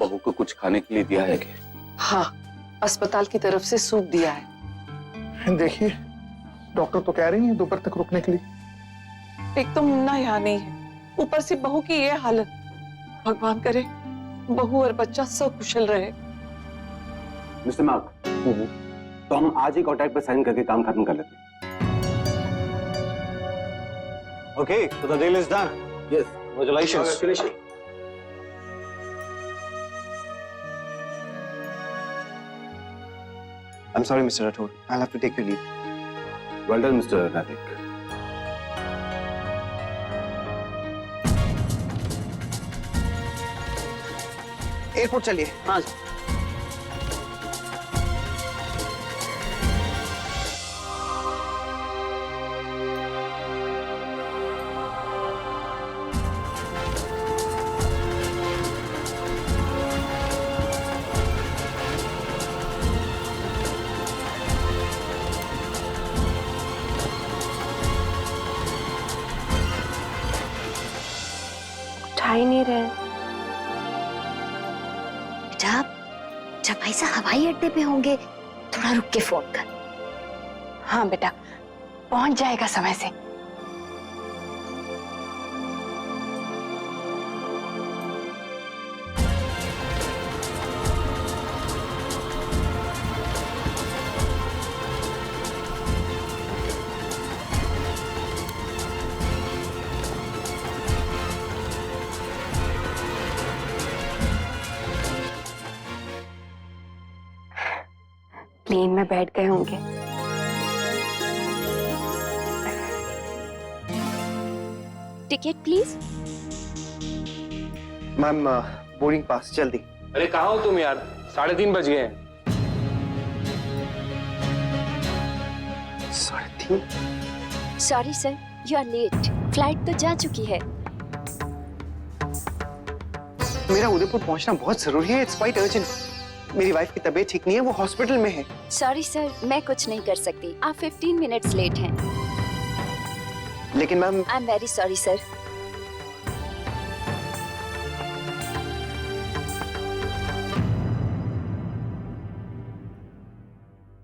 बहू को कुछ खाने के लिए दिया है क्या? हाँ, अस्पताल की तरफ से सूप दिया है। देखिए, डॉक्टर तो कह रही है दोपहर तक रुकने के लिए। एक तो मुन्ना यहाँ नहीं है, ऊपर से बहू की ये हालत। भगवान करे बहू और बच्चा सब कुशल रहे। मिस्टर मार्क, तो हम आज ही कॉन्ट्रैक्ट पे साइन करके काम खत्म कर लेते हैं। Okay, so the deal is done. Yes. Congratulations. I'm sorry, Mr. Rathod. I'll have to take your leave. Well done, Mr. Rathik. Airport चलिए। हाँ। उठा ही नहीं रहे। जब ऐसा हवाई अड्डे पे होंगे थोड़ा रुक के फोन कर। हाँ बेटा, पहुंच जाएगा समय से। प्लेन में बैठ गए होंगे। Ticket please. Ma'am, boarding pass जल्दी। अरे कहाँ हो तुम यार? 3:30 बज गए हैं। 3:30? Sorry sir, you are late. Flight तो जा चुकी है। मेरा उदयपुर पहुंचना बहुत जरूरी है। It's quite urgent. मेरी वाइफ की तबीयत ठीक नहीं है, वो हॉस्पिटल में है। सॉरी सर, मैं कुछ नहीं कर सकती। आप 15 मिनट्स लेट हैं। लेकिन ma'am, I am very sorry sir.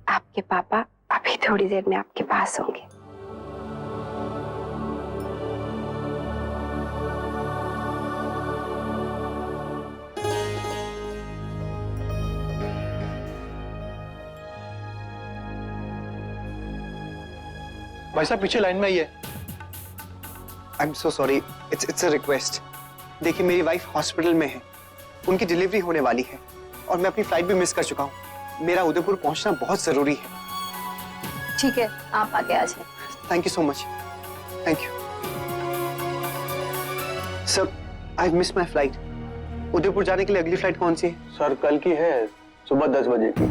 आपके पापा अभी थोड़ी देर में आपके पास होंगे। भाई साहब पीछे लाइन में ही है। I am so sorry. It's a request. देखिए, मेरी वाइफ हॉस्पिटल में है, उनकी डिलीवरी होने वाली है और मैं अपनी फ्लाइट भी मिस कर चुका हूँ। मेरा उदयपुर पहुंचना बहुत जरूरी है। ठीक है, आप आगे आ जाए। Thank you so much. Thank you sir. I miss my flight. Udaipur जाने के लिए अगली फ्लाइट कौन सी है? सर, कल की है, सुबह 10 बजे की।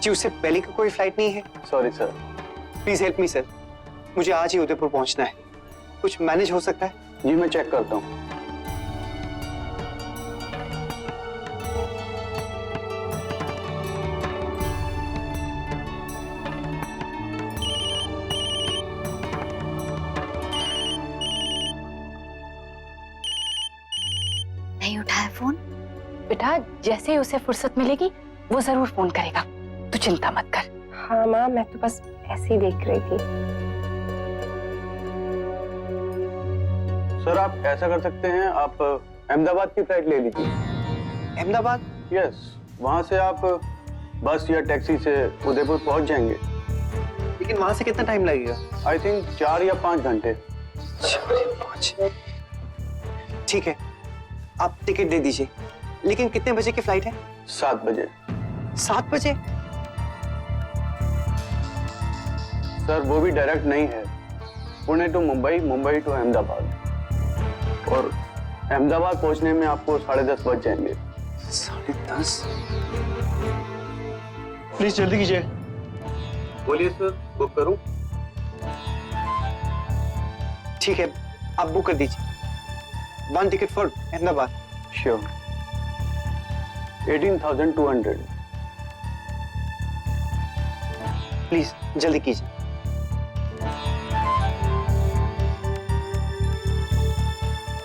जी, उससे पहले की कोई फ्लाइट नहीं है? Sorry sir. Please help me sir. मुझे आज ही उदयपुर पहुंचना है। कुछ मैनेज हो सकता है? जी, मैं चेक करता हूँ। नहीं उठाया फोन? बेटा, जैसे ही उसे फुर्सत मिलेगी वो जरूर फोन करेगा, तू चिंता मत कर। हाँ माँ, मैं तो बस ऐसे ही देख रही थी। सर, आप ऐसा कर सकते हैं, आप अहमदाबाद की फ्लाइट ले लीजिए। अहमदाबाद? यस, वहां से आप बस या टैक्सी से उदयपुर पहुंच जाएंगे। लेकिन वहां से कितना टाइम लगेगा? आई थिंक 4 या 5 घंटे। 4 या 5? ठीक है, आप टिकट दे दीजिए। लेकिन कितने बजे की फ्लाइट है? 7 बजे। 7 बजे? सर, वो भी डायरेक्ट नहीं है। पुणे टू मुंबई, मुंबई टू अहमदाबाद, और अहमदाबाद पहुंचने में आपको 10:30 बज जाएंगे। 10:30? प्लीज जल्दी कीजिए। बोलिए सर, बुक करूं? ठीक है, आप बुक कर दीजिए। 1 ticket for Ahmedabad. Sure. 18,200। Please जल्दी कीजिए।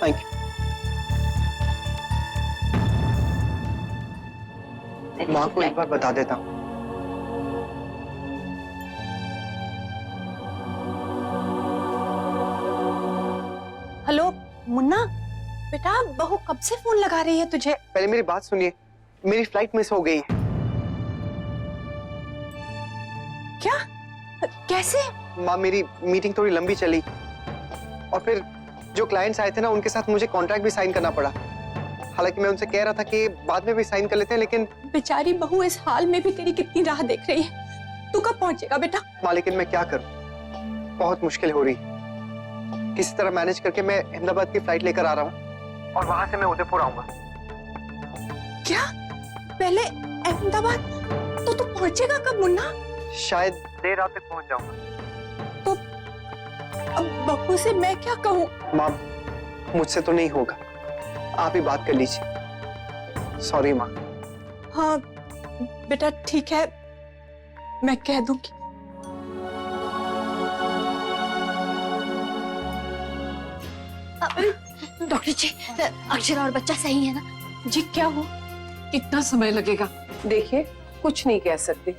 Thank you. तरह माँ की को एक flight। बार बता देता हूँ। हेलो मुन्ना, बेटा बहू कब से फोन लगा रही है तुझे? पहले मेरी बात सुनिए, मेरी फ्लाइट मिस हो गई है। क्या? कैसे? माँ मेरी मीटिंग थोड़ी लंबी चली और फिर जो क्लाइंट्स आए थे ना उनके साथ मुझे कॉन्ट्रैक्ट भी साइन करना पड़ा। हालांकि मैं उनसे कह रहा था कि बाद में भी साइन कर लेते हैं, लेकिन बेचारी बहू इस हाल में भी तेरी कितनी राह देख रही है। तू कब पहुंचेगा बेटा? माँ लेकिन मैं क्या करूं, बहुत मुश्किल हो रही। किसी तरह मैनेज करके मैं अहमदाबाद की फ्लाइट लेकर आ रहा हूँ और वहां से मैं उदयपुर आऊंगा। क्या? पहले अहमदाबाद? तो तू पहुंचेगा कब मुन्ना? शायद देर रात तक पहुंच जाऊंगा। तो अब बहू से मैं क्या कहूँ? माँ मुझसे तो नहीं होगा, आप ही बात कर लीजिए। सॉरी माँ। हाँ बेटा ठीक है, मैं कह दूंगी। डॉक्टर जी, अक्षरा और बच्चा सही है ना? जी क्या हो, कितना समय लगेगा? देखिए कुछ नहीं कह सकते,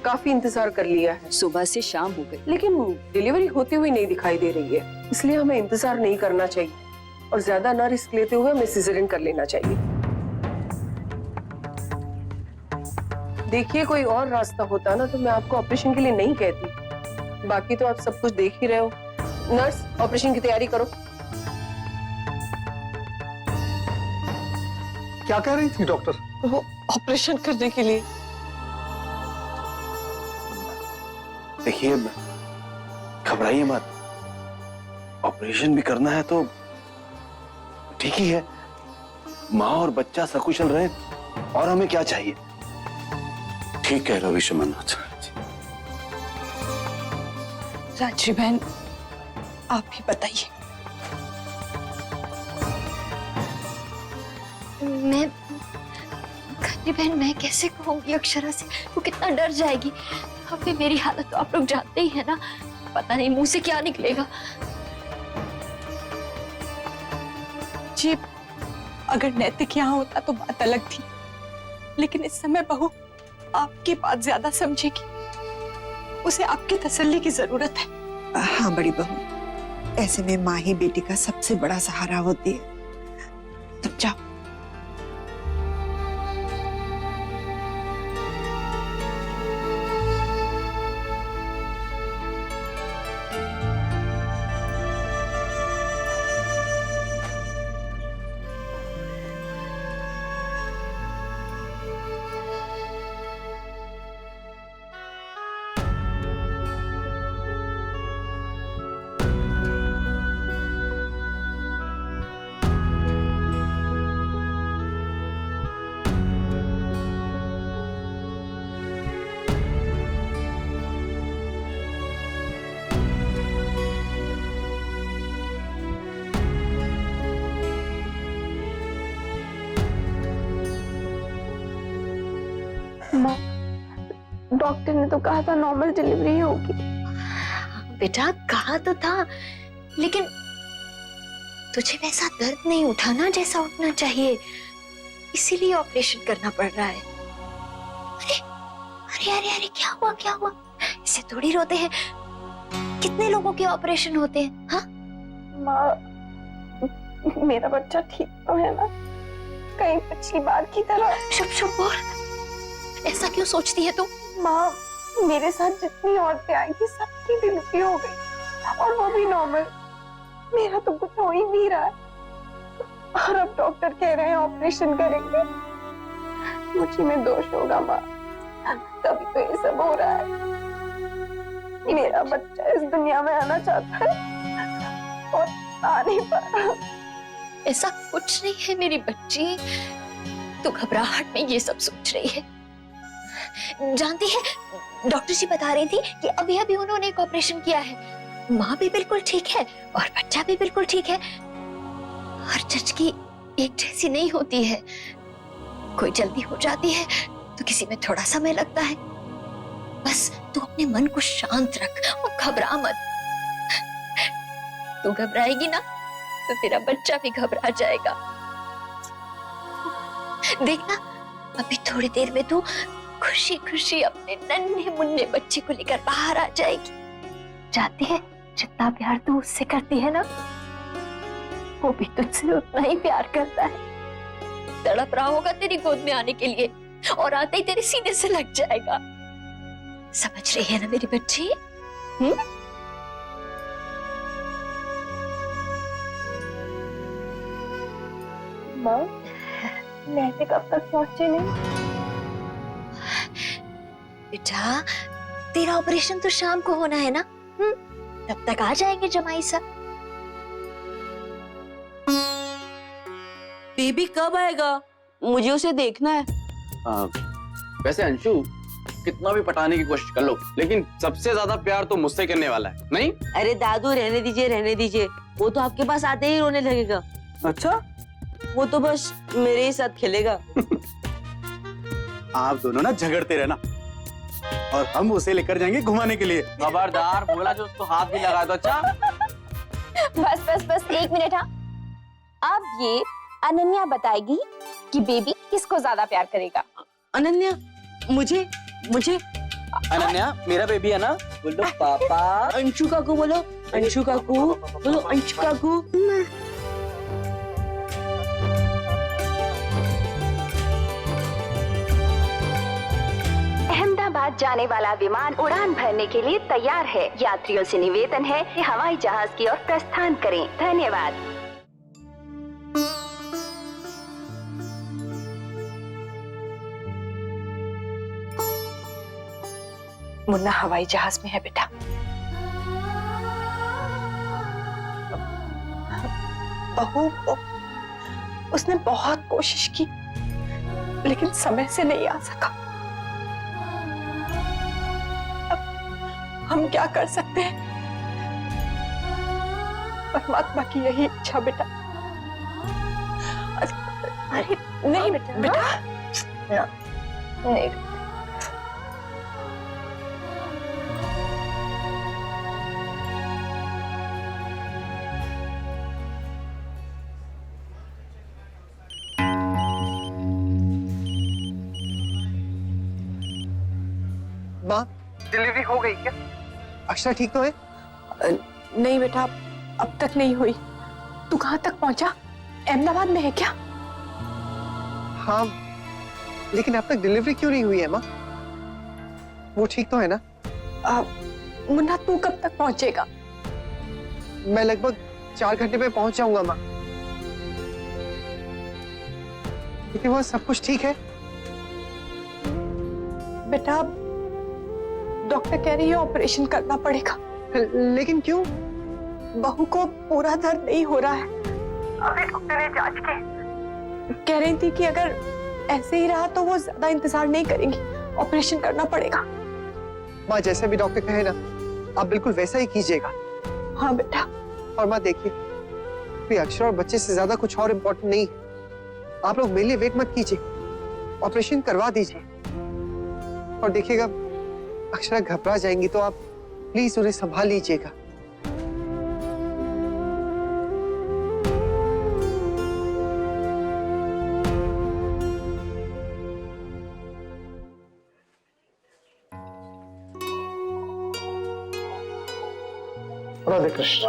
काफी इंतजार कर लिया है, सुबह से शाम हो गई। लेकिन डिलीवरी होती हुई नहीं दिखाई दे रही है, इसलिए हमें इंतजार नहीं करना चाहिए और ज्यादा ना रिस्क लेते हुए हमें सिजेरियन कर लेना चाहिए। देखिए कोई और रास्ता होता ना तो मैं आपको ऑपरेशन के लिए नहीं कहती, बाकी तो आप सब कुछ देख ही रहे हो। नर्स ऑपरेशन की तैयारी करो। क्या कह रही थी डॉक्टर? वो ऑपरेशन करने के लिए। देखिए, घबराइए मत। ऑपरेशन भी करना है तो ठीक ही है। माँ और बच्चा सकुशल रहे और हमें क्या चाहिए? ठीक कह रहे हो विश्वनाथ। राजश्री बहन आप ही बताइए। मैं खन्नी बहन, मैं कैसे कहूंगी अक्षरा से? वो कितना डर जाएगी। अभी मेरी हालत तो आप लोग जानते ही है ना, पता नहीं मुंह से क्या निकलेगा। जी अगर नैतिक यहाँ होता तो बात अलग थी, लेकिन इस समय बहू आपकी बात ज्यादा समझेगी, उसे आपकी तसल्ली की जरूरत है। हाँ बड़ी बहू, ऐसे में माँ ही बेटी का सबसे बड़ा सहारा होती है। तुम जाओ। डॉक्टर ने तो कहा था नॉर्मल डिलीवरी होगी। बेटा कहा तो था, लेकिन तुझे वैसा दर्द नहीं उठा ना जैसा उठना चाहिए, इसीलिए ऑपरेशन करना पड़ रहा है। अरे अरे अरे अरे क्या हुआ क्या हुआ? इसे थोड़ी रोते हैं, कितने लोगों के ऑपरेशन होते हैं। हाँ माँ मेरा बच्चा ठीक तो है ना? कहीं पिछली बार की तरह? चुप चुप बोल, ऐसा क्यों सोचती है तू? माँ मेरे साथ जितनी औरतें आई थी सबकी डिलीवरी हो गई और वो भी नॉर्मल। मेरा तो कुछ हो ही नहीं रहा है और अब डॉक्टर कह रहे हैं ऑपरेशन करेंगे। मुझी में दोष होगा माँ, तभी तो ये सब हो रहा है। मेरा बच्चा इस दुनिया में आना चाहता है और आ नहीं पा रहा। ऐसा कुछ नहीं है मेरी बच्ची, तू घबराहट में ये सब सोच रही है। जानती है डॉक्टर जी बता रही थी कि अभी अभी उन्होंने एक ऑपरेशन किया है, माँ भी बिल्कुल ठीक है और बच्चा भी बिल्कुल ठीक है। हर झटकी एक जैसी नहीं होती है, कोई जल्दी हो जाती है तो किसी में थोड़ा समय लगता है। बस तू अपने मन को शांत रख और घबरा मत। तू घबराएगी ना तो तेरा बच्चा भी घबरा जाएगा। देखना अभी थोड़ी देर में तू खुशी खुशी अपने नन्हे मुन्ने बच्चे को लेकर बाहर आ जाएगी। जानती है जितना प्यार तू उससे करती है ना, वो भी तुझसे उतना ही प्यार करता है। तड़प रहा होगा तेरी गोद में आने के लिए और आते ही तेरे सीने से लग जाएगा। समझ रही है ना मेरी बच्ची? माँ, नेते कब तक पहुंचे नहीं? बेटा तेरा ऑपरेशन तो शाम को होना है ना, तब तक आ जाएंगे जमाई साहब। बेबी कब आएगा? मुझे उसे देखना है। वैसे अंशु कितना भी पटाने की कोशिश कर लो, लेकिन सबसे ज्यादा प्यार तो मुझसे करने वाला है, नहीं? अरे दादू रहने दीजिए, वो तो आपके पास आते ही रोने लगेगा। अच्छा, वो तो बस मेरे ही साथ खेलेगा। आप दोनों ना झगड़ते रहना और हम उसे लेकर जाएंगे घुमाने के लिए। खबरदार, बोला जो उसको हाथ भी लगाया तो अच्छा। बस 1 मिनट। हाँ, अब ये अनन्या बताएगी कि बेबी किसको ज्यादा प्यार करेगा। अनन्या, मुझे अनन्या मेरा बेबी है ना? बोलो पापा। अंशु काकू बोलो, अंशु काकू बोलो, अंशु काकू। अहमदाबाद जाने वाला विमान उड़ान भरने के लिए तैयार है। यात्रियों से निवेदन है कि हवाई जहाज की ओर प्रस्थान करें। धन्यवाद। मुन्ना हवाई जहाज में है बेटा। बहू उसने बहुत कोशिश की लेकिन समय से नहीं आ सका। अब हम क्या कर सकते हैं? परमात्मा की यही इच्छा बेटा। अरे नहीं बेटा, नहीं। माँ, डिलीवरी हो गई क्या? अक्षरा ठीक तो है? नहीं बेटा, अब तक नहीं हुई। तू कहाँ तक पहुंचा? अहमदाबाद में है क्या? हाँ, लेकिन अब तक डिलीवरी क्यों नहीं हुई है माँ? वो ठीक तो है ना? मुन्ना तू कब तक पहुंचेगा? मैं लगभग 4 घंटे में पहुंच जाऊंगा माँ। लेकिन वो सब कुछ ठीक है? बेटा डॉक्टर कह रही है ऑपरेशन करना पड़ेगा। लेकिन क्यों? बहू को पूरा दर्द नहीं हो रहा है। अभी डॉक्टर ने जांच की, कह रही थी कि अगर ऐसे ही रहा तो वो ज्यादा इंतजार नहीं करेंगी, ऑपरेशन करना पड़ेगा। माँ, जैसे भी डॉक्टर कहे ना, आप बिल्कुल वैसा ही कीजिएगा। हाँ बेटा। और माँ देखिए, कोई अक्षरा और बच्चे से ज्यादा कुछ और इम्पोर्टेंट नहीं है। आप लोग मेरे लिए वेट मत कीजिए, ऑपरेशन करवा दीजिए। और देखिएगा, अक्षरा घबरा जाएंगी तो आप प्लीज उन्हें संभाल लीजिएगा। राधे कृष्ण।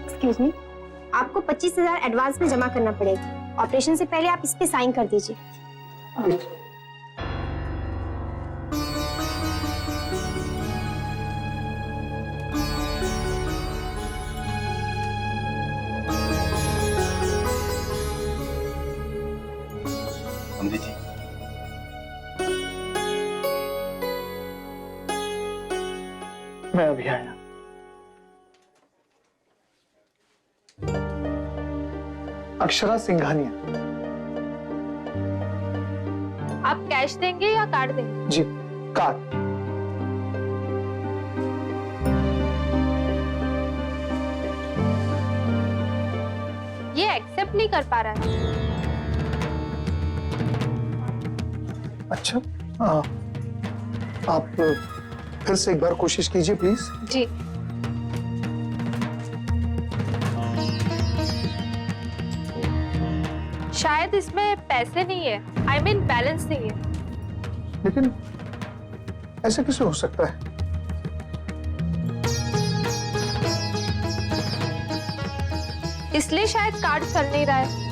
एक्सक्यूज मी, आपको 25,000 एडवांस में जमा करना पड़ेगा। ऑपरेशन से पहले आप इस पे साइन कर दीजिए। समझी जी? मैं अभी आया। अक्षरा सिंघानिया। आप कैश देंगे या कार्ड देंगे? जी, कार्ड। ये एक्सेप्ट नहीं कर पा रहा है। अच्छा, आप फिर से एक बार कोशिश कीजिए प्लीज। जी। शायद इसमें पैसे नहीं है, I mean बैलेंस नहीं है। लेकिन ऐसे कैसे हो सकता है? इसलिए शायद कार्ड चल नहीं रहा है।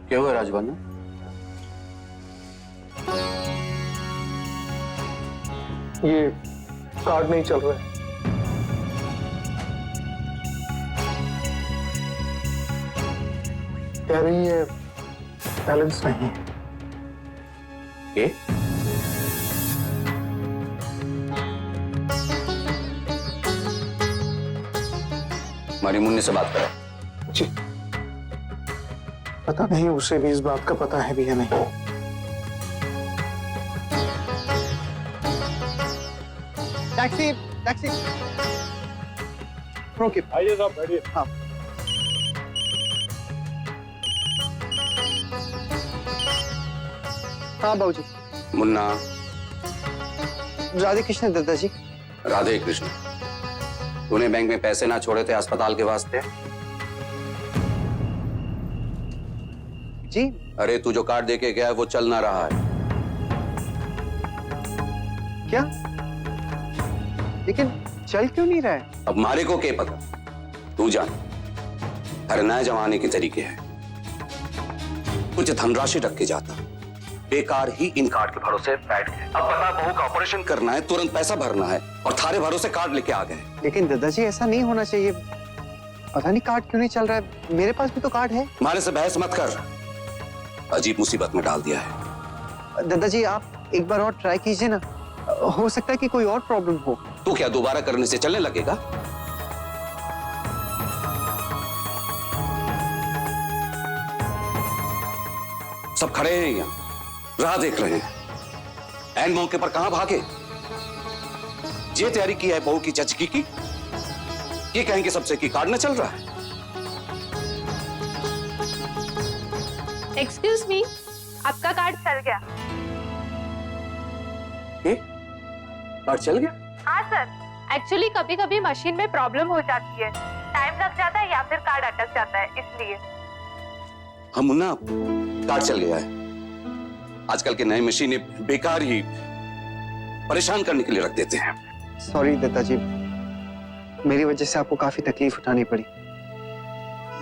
क्या हुआ राजबानु? ये कार्ड नहीं चल रहा है। कह रही है बैलेंस नहीं है। के? हमारी मुन्नी से बात करो। जी, पता नहीं उसे भी इस बात का पता है भी या नहीं। टैक्सी टैक्सी रोकिए। आइए साहब, बैठिए। हाँ, हाँ बाबूजी। मुन्ना। राधे कृष्ण दादाजी। राधे कृष्ण, तूने बैंक में पैसे ना छोड़े थे अस्पताल के वास्ते? जी। अरे तू जो कार्ड देके गया है वो चल ना रहा है। क्या? लेकिन चल क्यों नहीं रहा है? अब मारे को क्या पता, तू जान। हर नए जमाने के तरीके हैं। कुछ धनराशि रख के जाता, बेकार ही इन कार्ड के भरोसे बैठ गए। अब बता, बहू का ऑपरेशन करना है, तुरंत पैसा भरना है और थारे भरोसे कार्ड लेके आ गए। लेकिन दादाजी ऐसा नहीं होना चाहिए। पता नहीं कार्ड क्यों नहीं चल रहा है। मेरे पास भी तो कार्ड है। हमारे से बहस मत कर, अजीब मुसीबत में डाल दिया है। दादाजी आप एक बार और ट्राई कीजिए ना, हो सकता है कि कोई और प्रॉब्लम हो। तू क्या दोबारा करने से चलने लगेगा? सब खड़े हैं यहाँ, राह देख रहे हैं। ऐन मौके पर कहां भागे? ये तैयारी की है बहू की चचकी की, ये कहेंगे सबसे कि कार्ड न चल रहा है। एक्सक्यूज मी, आपका कार्ड चल गया। कार्ड चल गया? हाँ सर, एक्चुअली कभी कभी मशीन में प्रॉब्लम हो जाती है, टाइम लग जाता है या फिर कार्ड अटक जाता है, इसलिए। हम मुन्ना, कार्ड चल गया है। आजकल के नए मशीनें बेकार ही परेशान करने के लिए रख देते हैं। सॉरी दादाजी, मेरी वजह से आपको काफी तकलीफ उठानी पड़ी।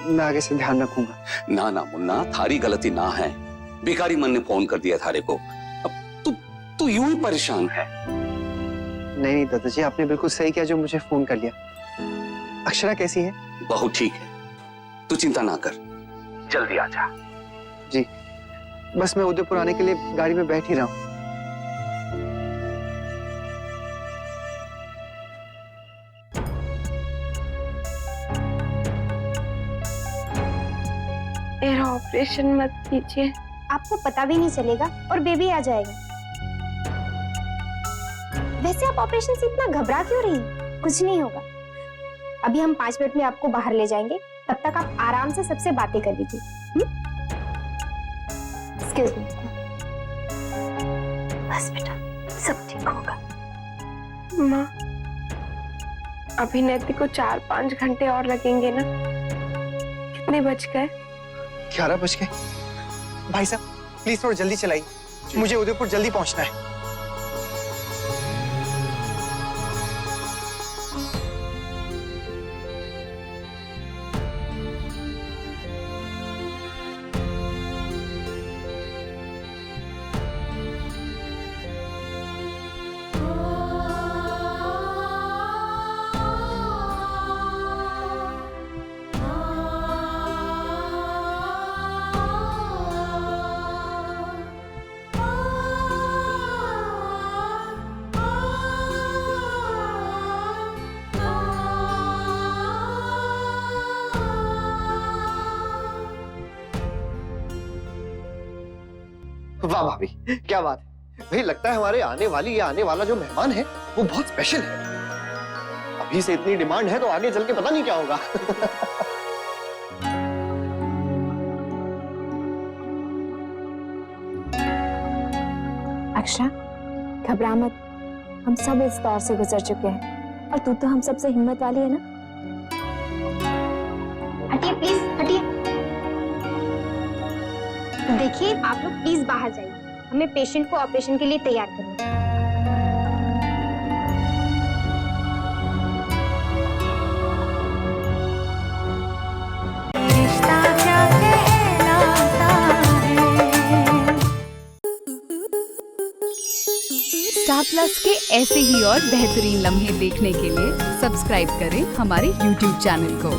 मैं आगे से ध्यान रखूंगा। ना ना मुन्ना, थारी गलती ना है। बेकारी मन ने फोन कर दिया थारे को। अब तू यूं ही परेशान है। नहीं नहीं दादाजी, आपने बिल्कुल सही किया जो मुझे फोन कर लिया। अक्षरा कैसी है? बहुत ठीक है, तू चिंता ना कर, जल्दी आ जा। जी, बस मैं उदयपुर आने के लिए गाड़ी में बैठ ही रहा हूँ। मेरा ऑपरेशन मत कीजिए। आपको पता भी नहीं चलेगा और बेबी आ जाएगा। वैसे आप ऑपरेशन से इतना घबरा क्यों रही हैं? कुछ नहीं होगा। अभी हम 5 मिनट में आपको बाहर ले जाएंगे, तब तक आप आराम से सबसे बातें कर लीजिए। Excuse me. बस बेटा, सब ठीक होगा। माँ, अभिनेत्री को 4-5 घंटे और लगेंगे ना? कितने बज गए? 11 बज गए। भाई साहब प्लीज थोड़ा जल्दी चलाइए, मुझे उदयपुर जल्दी पहुंचना है। वाह भाभी, क्या बात है भाई। लगता है हमारे आने वाली या आने वाला जो मेहमान है वो बहुत स्पेशल है। अभी से इतनी डिमांड है तो आगे चल के पता नहीं क्या होगा। अक्षरा, घबरा मत, हम सब इस दौर से गुजर चुके हैं और तू तो हम सबसे हिम्मत वाली है ना। हटिए प्लीज, हटिए। देखिए आप लोग प्लीज बाहर जाइए, हमें पेशेंट को ऑपरेशन के लिए तैयार करना है। स्टार प्लस के ऐसे ही और बेहतरीन लम्हे देखने के लिए सब्सक्राइब करें हमारे YouTube चैनल को।